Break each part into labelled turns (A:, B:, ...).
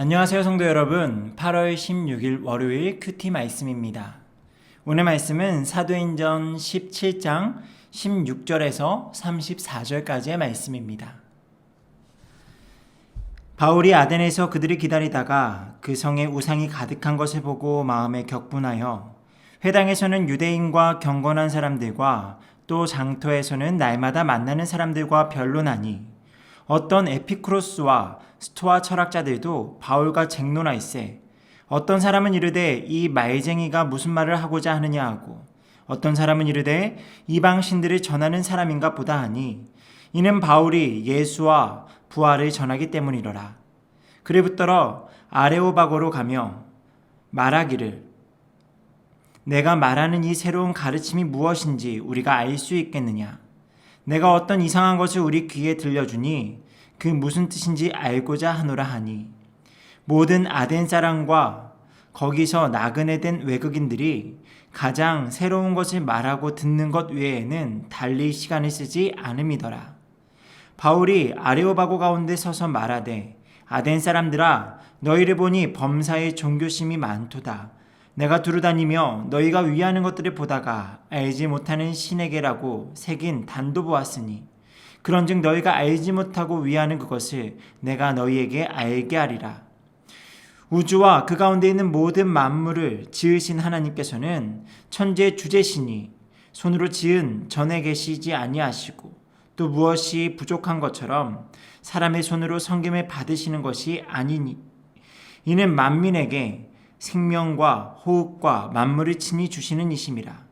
A: 안녕하세요 성도 여러분. 8월 16일 월요일 큐티 말씀입니다. 오늘 말씀은 사도행전 17장 16절에서 34절까지의 말씀입니다. 바울이 아덴에서 그들을 기다리다가 그 성에 우상이 가득한 것을 보고 마음에 격분하여 회당에서는 유대인과 경건한 사람들과 또 장터에서는 날마다 만나는 사람들과 변론하니 어떤 에피쿠로스와 스토아 철학자들도 바울과 쟁론하일세 어떤 사람은 이르되 이 말쟁이가 무슨 말을 하고자 하느냐 하고 어떤 사람은 이르되 이방 신들을 전하는 사람인가 보다 하니 이는 바울이 예수와 부활을 전하기 때문이로라. 그래 붙들어 아레오바고로 가며 말하기를 내가 말하는 이 새로운 가르침이 무엇인지 우리가 알 수 있겠느냐. 내가 어떤 이상한 것을 우리 귀에 들려주니 그 무슨 뜻인지 알고자 하노라 하니 모든 아덴 사람과 거기서 나그네 된 외국인들이 가장 새로운 것을 말하고 듣는 것 외에는 달리 시간을 쓰지 않음이더라. 바울이 아레오바고 가운데 서서 말하되 아덴 사람들아 너희를 보니 범사에 종교심이 많도다. 내가 두루다니며 너희가 위하는 것들을 보다가 알지 못하는 신에게라고 새긴 단도 보았으니 그런즉 너희가 알지 못하고 위하는 그것을 내가 너희에게 알게 하리라. 우주와 그 가운데 있는 모든 만물을 지으신 하나님께서는 천지의 주제시니 손으로 지은 전에 계시지 아니하시고 또 무엇이 부족한 것처럼 사람의 손으로 섬김을 받으시는 것이 아니니 이는 만민에게 생명과 호흡과 만물을 친히 주시는 이심이라.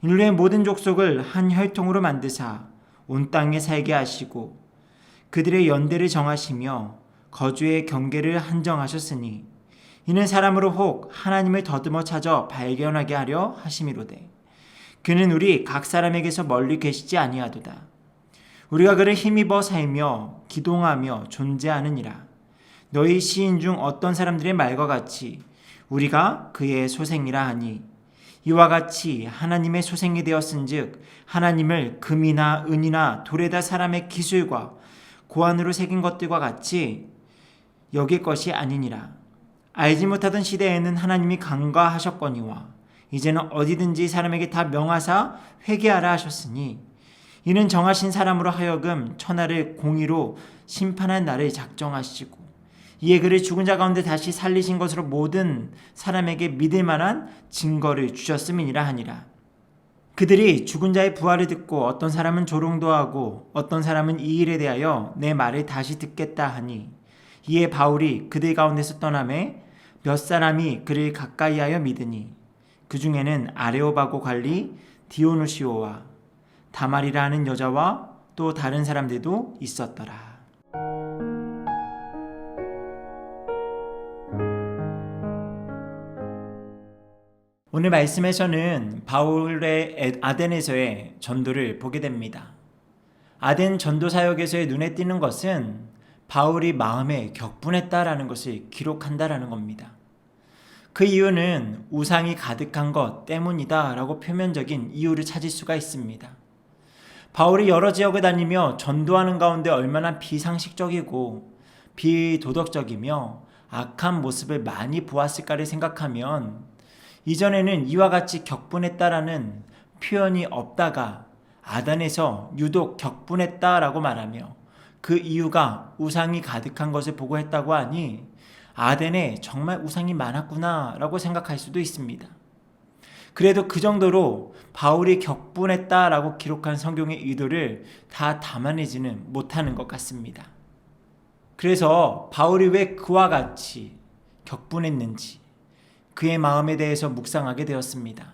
A: 인류의 모든 족속을 한 혈통으로 만드사 온 땅에 살게 하시고 그들의 연대를 정하시며 거주의 경계를 한정하셨으니 이는 사람으로 혹 하나님을 더듬어 찾아 발견하게 하려 하심이로되 그는 우리 각 사람에게서 멀리 계시지 아니하도다. 우리가 그를 힘입어 살며 기동하며 존재하느니라. 너희 시인 중 어떤 사람들의 말과 같이 우리가 그의 소생이라 하니 이와 같이 하나님의 소생이 되었은즉 하나님을 금이나 은이나 돌에다 사람의 기술과 고안으로 새긴 것들과 같이 여길 것이 아니니라. 알지 못하던 시대에는 하나님이 간과하셨거니와 이제는 어디든지 사람에게 다 명하사 회개하라 하셨으니 이는 정하신 사람으로 하여금 천하를 공의로 심판한 날을 작정하시고 이에 그를 죽은 자 가운데 다시 살리신 것으로 모든 사람에게 믿을 만한 증거를 주셨음이니라 하니라. 그들이 죽은 자의 부활을 듣고 어떤 사람은 조롱도 하고 어떤 사람은 이 일에 대하여 내 말을 다시 듣겠다 하니 이에 바울이 그들 가운데서 떠나매 몇 사람이 그를 가까이하여 믿으니 그 중에는 아레오바고 관리 디오누시오와 다말이라 하는 여자와 또 다른 사람들도 있었더라. 오늘 말씀에서는 바울의 아덴에서의 전도를 보게 됩니다. 아덴 전도 사역에서의 눈에 띄는 것은 바울이 마음에 격분했다라는 것을 기록한다라는 겁니다. 그 이유는 우상이 가득한 것 때문이다라고 표면적인 이유를 찾을 수가 있습니다. 바울이 여러 지역을 다니며 전도하는 가운데 얼마나 비상식적이고 비도덕적이며 악한 모습을 많이 보았을까를 생각하면 이전에는 이와 같이 격분했다라는 표현이 없다가 아덴에서 유독 격분했다라고 말하며 그 이유가 우상이 가득한 것을 보고 했다고 하니 아덴에 정말 우상이 많았구나라고 생각할 수도 있습니다. 그래도 그 정도로 바울이 격분했다라고 기록한 성경의 의도를 다 담아내지는 못하는 것 같습니다. 그래서 바울이 왜 그와 같이 격분했는지 그의 마음에 대해서 묵상하게 되었습니다.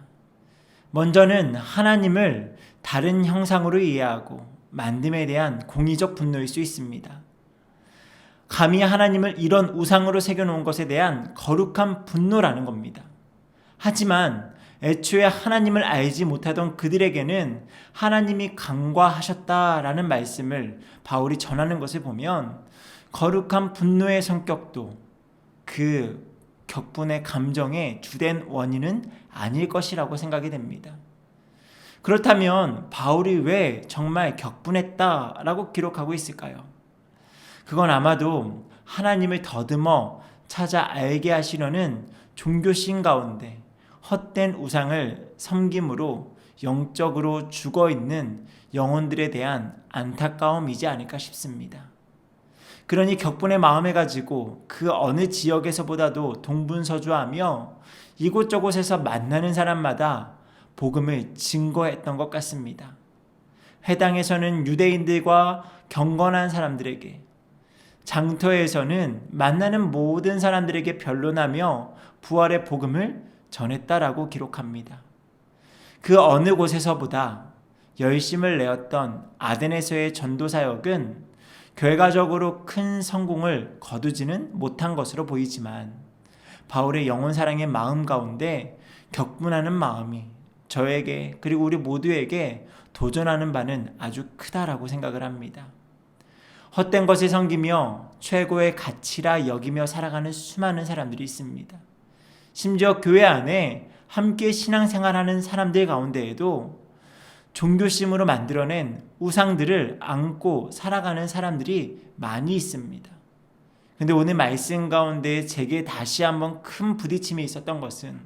A: 먼저는 하나님을 다른 형상으로 이해하고 만듦에 대한 공의적 분노일 수 있습니다. 감히 하나님을 이런 우상으로 새겨놓은 것에 대한 거룩한 분노라는 겁니다. 하지만 애초에 하나님을 알지 못하던 그들에게는 하나님이 간과하셨다라는 말씀을 바울이 전하는 것을 보면 거룩한 분노의 성격도 그 격분의 감정의 주된 원인은 아닐 것이라고 생각이 됩니다. 그렇다면 바울이 왜 정말 격분했다라고 기록하고 있을까요? 그건 아마도 하나님을 더듬어 찾아 알게 하시려는 종교심 가운데 헛된 우상을 섬김으로 영적으로 죽어있는 영혼들에 대한 안타까움이지 않을까 싶습니다. 그러니 격분의 마음을 가지고 그 어느 지역에서보다도 동분서주하며 이곳저곳에서 만나는 사람마다 복음을 증거했던 것 같습니다. 회당에서는 유대인들과 경건한 사람들에게, 장터에서는 만나는 모든 사람들에게 변론하며 부활의 복음을 전했다라고 기록합니다. 그 어느 곳에서보다 열심을 내었던 아덴에서의 전도사역은 결과적으로 큰 성공을 거두지는 못한 것으로 보이지만 바울의 영혼사랑의 마음 가운데 격분하는 마음이 저에게 그리고 우리 모두에게 도전하는 바는 아주 크다라고 생각을 합니다. 헛된 것에 섬기며 최고의 가치라 여기며 살아가는 수많은 사람들이 있습니다. 심지어 교회 안에 함께 신앙생활하는 사람들 가운데에도 종교심으로 만들어낸 우상들을 안고 살아가는 사람들이 많이 있습니다. 그런데 오늘 말씀 가운데 제게 다시 한번 큰 부딪힘이 있었던 것은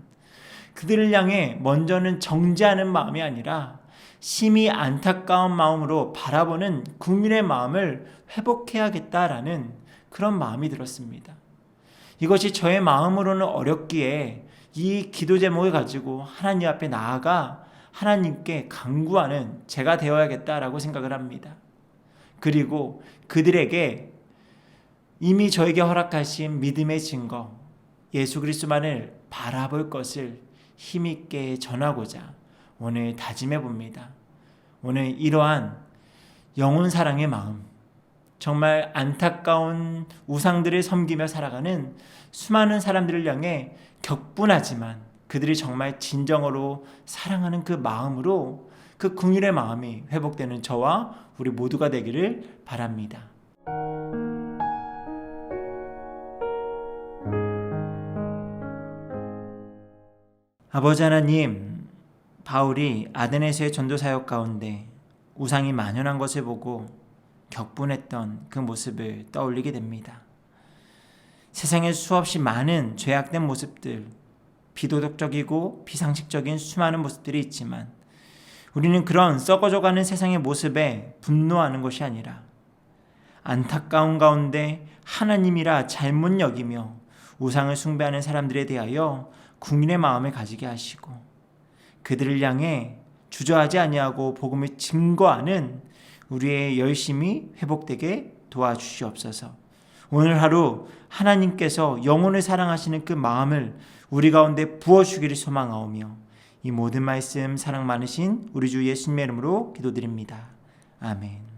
A: 그들을 향해 먼저는 정죄하는 마음이 아니라 심히 안타까운 마음으로 바라보는 국민의 마음을 회복해야겠다라는 그런 마음이 들었습니다. 이것이 저의 마음으로는 어렵기에 이 기도 제목을 가지고 하나님 앞에 나아가 하나님께 간구하는 제가 되어야겠다라고 생각을 합니다. 그리고 그들에게 이미 저에게 허락하신 믿음의 증거 예수 그리스도만을 바라볼 것을 힘있게 전하고자 오늘 다짐해 봅니다. 오늘 이러한 영혼 사랑의 마음, 정말 안타까운 우상들을 섬기며 살아가는 수많은 사람들을 향해 격분하지만 그들이 정말 진정으로 사랑하는 그 마음으로 그 긍휼의 마음이 회복되는 저와 우리 모두가 되기를 바랍니다. 아버지 하나님, 바울이 아데네서의 전도사역 가운데 우상이 만연한 것을 보고 격분했던 그 모습을 떠올리게 됩니다. 세상에 수없이 많은 죄악된 모습들, 비도덕적이고 비상식적인 수많은 모습들이 있지만 우리는 그런 썩어져가는 세상의 모습에 분노하는 것이 아니라 안타까운 가운데 하나님이라 잘못 여기며 우상을 숭배하는 사람들에 대하여 국민의 마음을 가지게 하시고 그들을 향해 주저하지 아니하고 복음을 증거하는 우리의 열심이 회복되게 도와주시옵소서. 오늘 하루 하나님께서 영혼을 사랑하시는 그 마음을 우리 가운데 부어주기를 소망하오며 이 모든 말씀 사랑 많으신 우리 주 예수님의 이름으로 기도드립니다. 아멘.